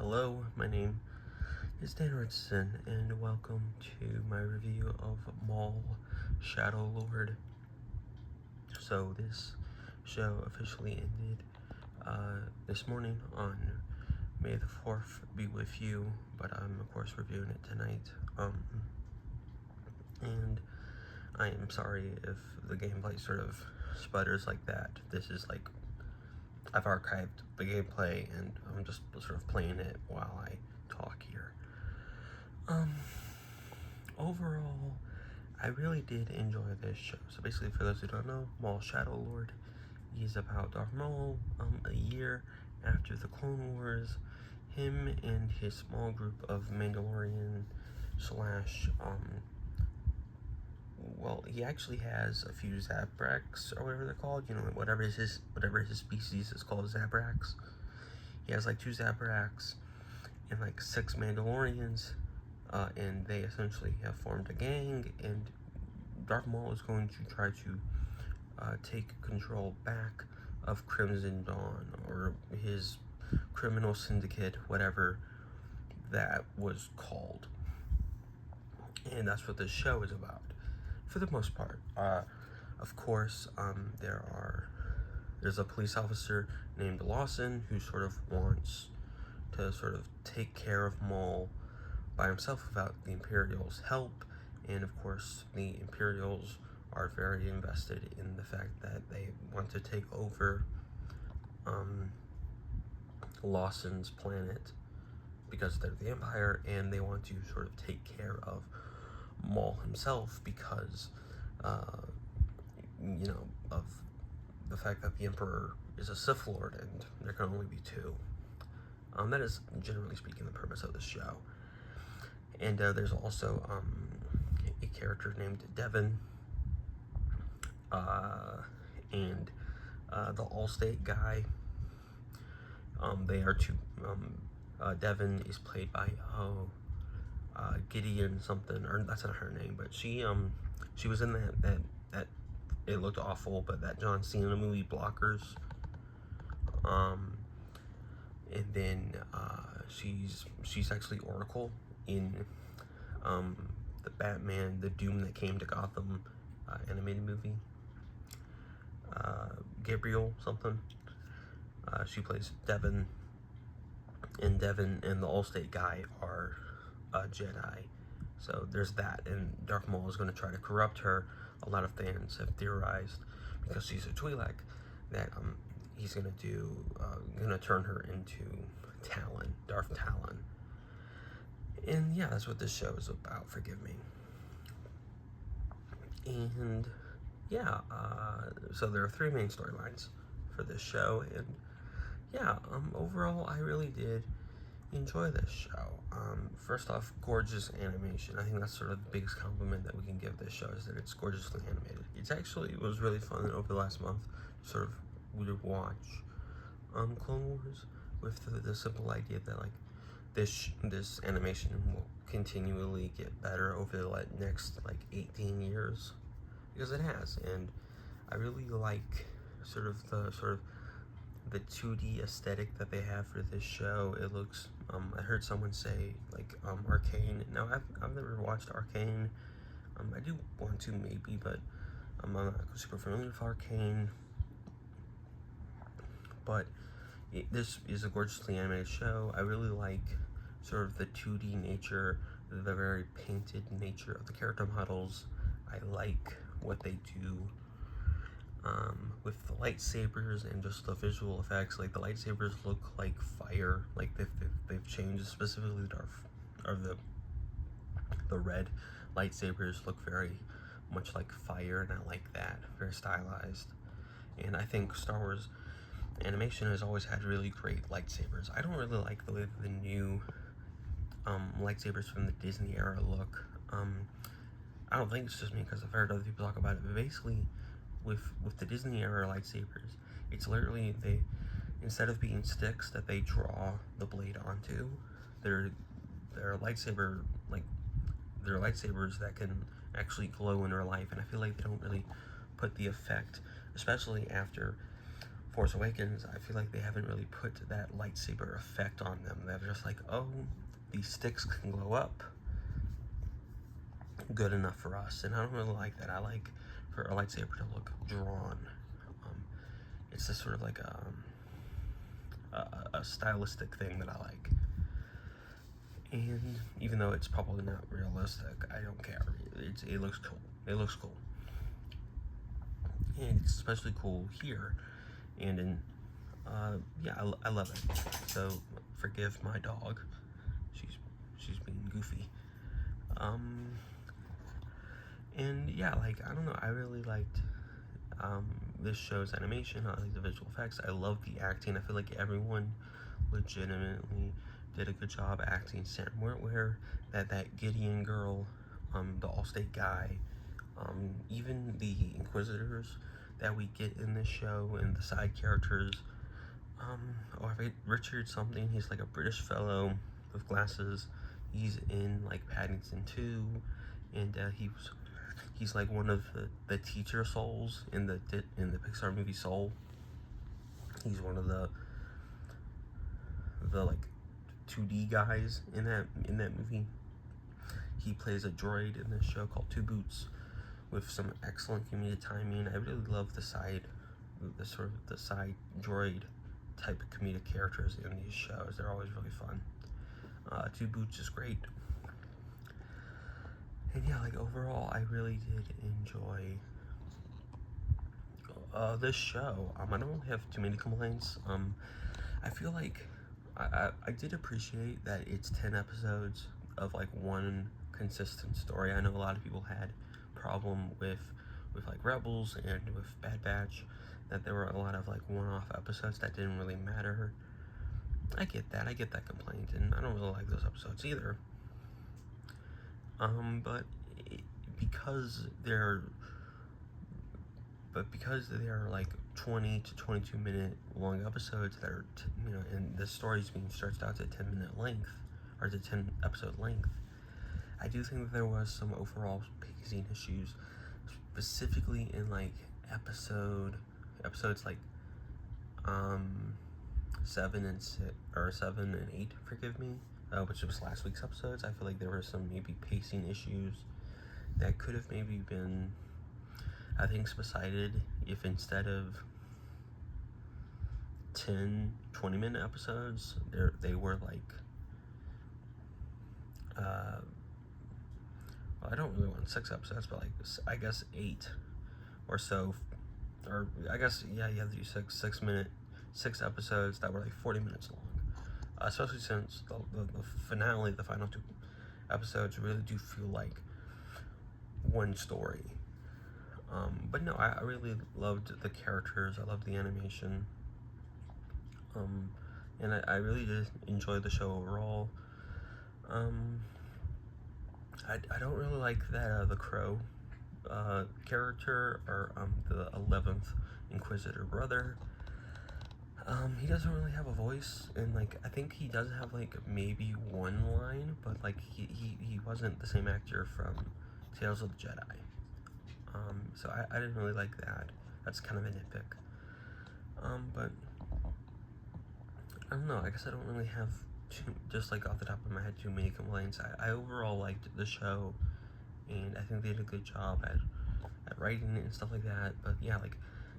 Hello, my name is Dan Richardson, and welcome to my review of Maul, Shadow Lord. So this show officially ended this morning on May the 4th be with you, but I'm of course reviewing it tonight. And I am sorry if the gameplay sort of sputters like that. This is like, I've archived the gameplay and I'm just sort of playing it while I talk here. Overall, I really did enjoy this show. So basically, for those who don't know, Maul Shadow Lord is about Darth Maul, a year after the Clone Wars. Him and his small group of Mandalorian slash, well, he actually has a few Zabraks, or whatever they're called, you know, whatever his species is called, Zabraks. He has like 2 Zabraks and like 6 Mandalorians, and they essentially have formed a gang, and Darth Maul is going to try to take control back of Crimson Dawn, or his criminal syndicate, whatever that was called. And that's what this show is about, for the most part. Of course, there's a police officer named Lawson who sort of wants to sort of take care of Maul by himself without the Imperials' help, and of course the Imperials are very invested in the fact that they want to take over Lawson's planet because they're the Empire, and they want to sort of take care of Maul himself because you know, of the fact that the Emperor is a Sith Lord and there can only be 2. That is, generally speaking, the premise of the show. And there's also a character named Devin, and the Allstate guy. They are 2. Devin is played by Gideon something, or that's not her name, but she was in that it looked awful, but that John Cena movie, Blockers. And then she's actually Oracle in the Batman, the Doom That Came to Gotham animated movie. Gabriel something. She plays Devin, and Devin and the Allstate guy are Jedi. So there's that, and Darth Maul is going to try to corrupt her. A lot of fans have theorized, because she's a Twi'lek, that he's going to turn her into Talon, Darth Talon. And yeah, that's what this show is about, forgive me. And yeah, so there are 3 main storylines for this show, and yeah, overall, I really did enjoy this show. First off, gorgeous animation. I think that's sort of the biggest compliment that we can give this show, is that it's gorgeously animated. It was really fun over the last month, sort of, we would watch Clone Wars with the simple idea that like this animation will continually get better over the next like 18 years, because it has. And I really like sort of the 2D aesthetic that they have for this show. It looks, I heard someone say, like, Arcane. Now, I've never watched Arcane. I do want to, maybe, but I'm not super familiar with Arcane. But this is a gorgeously animated show. I really like sort of the 2D nature, the very painted nature of the character models. I like what they do with the lightsabers and just the visual effects. Like, the lightsabers look like fire. Like, they've changed, specifically the red lightsabers look very much like fire, and I like that. Very stylized. And I think Star Wars animation has always had really great lightsabers. I don't really like the way the new lightsabers from the Disney era look. I don't think it's just me, because I've heard other people talk about it, but basically with the Disney era lightsabers, it's literally, instead of being sticks that they draw the blade onto, they're lightsaber, like, they're lightsabers that can actually glow in real life. And I feel like they don't really put the effect, especially after Force Awakens, I feel like they haven't really put that lightsaber effect on them. They're just like, oh, these sticks can glow up. Good enough for us. And I don't really like that. I like for a lightsaber to look drawn. It's just sort of like a stylistic thing that I like. And even though it's probably not realistic, I don't care. It looks cool. It looks cool. And it's especially cool here. And in, yeah, I love it. So forgive my dog. She's being goofy. And yeah, like, I don't know, I really liked this show's animation. I like the visual effects. I love the acting. I feel like everyone legitimately did a good job acting. Sam Witwer, that Gideon girl, the Allstate guy, even the Inquisitors that we get in this show and the side characters. Richard something, he's like a British fellow with glasses. He's in like Paddington 2, and he's like one of the teacher souls in the Pixar movie Soul. He's one of the like 2D guys in that movie. He plays a droid in this show called Two Boots with some excellent comedic timing. I really love the side droid type of comedic characters in these shows. They're always really fun. Two Boots is great. And yeah, like overall, I really did enjoy this show. I don't really have too many complaints. I feel like I did appreciate that it's 10 episodes of like one consistent story. I know a lot of people had problem with like Rebels and with Bad Batch, that there were a lot of like one-off episodes that didn't really matter. I get that complaint, and I don't really like those episodes either. But because they're like 20 to 22 minute long episodes that are, and the story's being stretched out to 10-minute length, or to 10 episode length, I do think that there was some overall pacing issues, specifically in like episodes like 7 and 8, forgive me, which was last week's episodes. I feel like there were some maybe pacing issues that could have maybe been, I think, subsided if instead of 10 20-minute episodes, they were like, well, I don't really want 6 episodes, but like, I guess 8 or so, or I guess, yeah, you have to do 6 episodes that were like 40 minutes long, especially since the finale, the final 2 episodes really do feel like one story. But no, I really loved the characters. I loved the animation. And I really did enjoy the show overall. I don't really like that the Crow character, or the 11th Inquisitor brother. He doesn't really have a voice, and like, I think he does have like maybe one line, but like he wasn't the same actor from Tales of the Jedi. So I didn't really like that. That's kind of a nitpick. But I don't know, I guess I don't really have just like off the top of my head, too many complaints. I overall liked the show, and I think they did a good job at writing it and stuff like that. But yeah, like,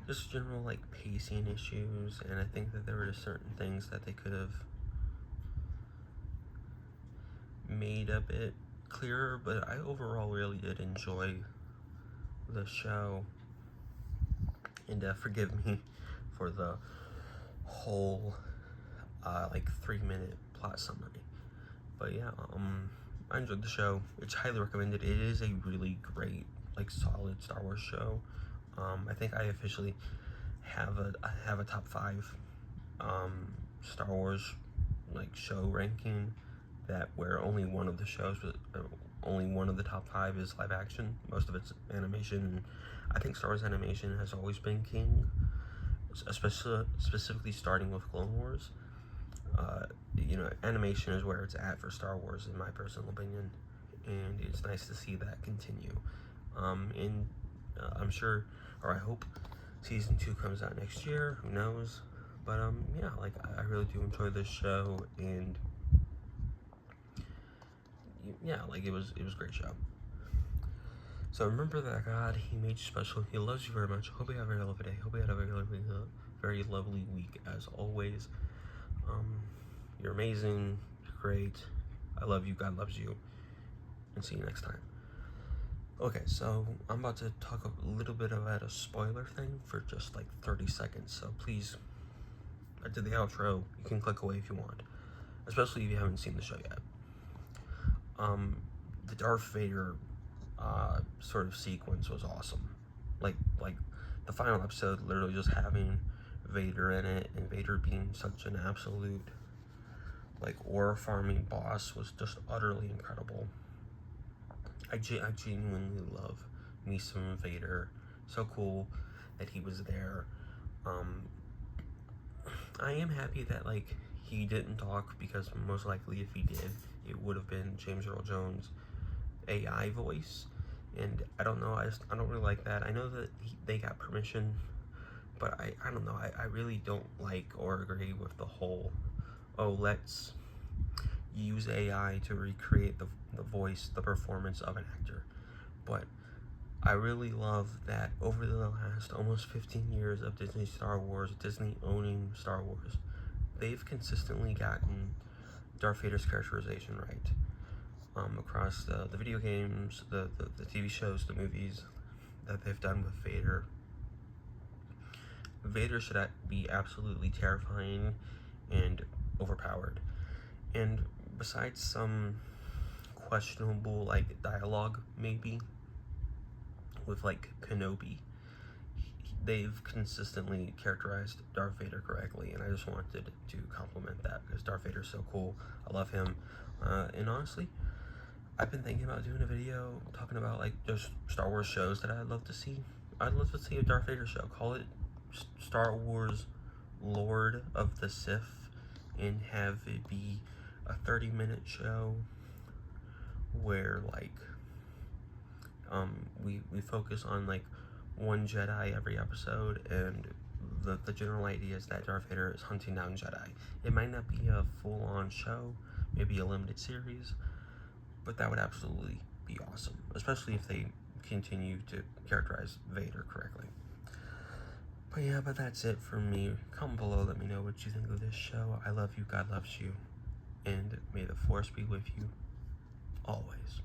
just general like pacing issues, and I think that there were just certain things that they could have made a bit clearer. But I overall really did enjoy the show, and forgive me for the whole like 3-minute plot summary. But yeah, I enjoyed the show. It's highly recommended. It is a really great, like, solid Star Wars show. I think I officially have a top 5 Star Wars like show ranking, that where only one of the shows, only one of the top 5 is live action. Most of it's animation. I think Star Wars animation has always been king, specifically starting with Clone Wars. Animation is where it's at for Star Wars, in my personal opinion, and it's nice to see that continue. And I'm sure, or I hope, Season 2 comes out next year, who knows? But yeah, like I really do enjoy this show, and yeah, like it was a great show. So remember that God, He made you special. He loves you very much. Hope you have a very lovely day. Hope you had a very lovely week as always. You're amazing. You're great. I love you. God loves you. And see you next time. Okay, so I'm about to talk a little bit about a spoiler thing for just like 30 seconds. So please, I did the outro. You can click away if you want, especially if you haven't seen the show yet. The Darth Vader sort of sequence was awesome. Like the final episode, literally just having Vader in it, and Vader being such an absolute like ore farming boss was just utterly incredible. I genuinely love me some Vader. So cool that he was there. I am happy that like he didn't talk, because most likely if he did, it would have been James Earl Jones' AI voice, and I don't know. I don't really like that. I know that they got permission, but I don't know. I really don't like or agree with the whole, oh, let's use AI to recreate the voice, the performance of an actor. But I really love that over the last almost 15 years of Disney Star Wars, Disney owning Star Wars, they've consistently gotten Darth Vader's characterization right. Across the video games, the TV shows, the movies that they've done with Vader. Vader should be absolutely terrifying and overpowered. And besides some questionable like dialogue maybe with like Kenobi, they've consistently characterized Darth Vader correctly, and I just wanted to compliment that, because Darth Vader's so cool. I love him, and honestly, I've been thinking about doing a video talking about like just Star Wars shows that I'd love to see. I'd love to see a Darth Vader show. Call it Star Wars Lord of the Sith, and have it be a 30-minute show where like we focus on like one Jedi every episode, and the general idea is that Darth Vader is hunting down Jedi. It might not be a full-on show, maybe a limited series, but that would absolutely be awesome, especially if they continue to characterize Vader correctly. But yeah, but that's it for me. Comment below, let me know what you think of this show. I love you, God loves you, and may the Force be with you always.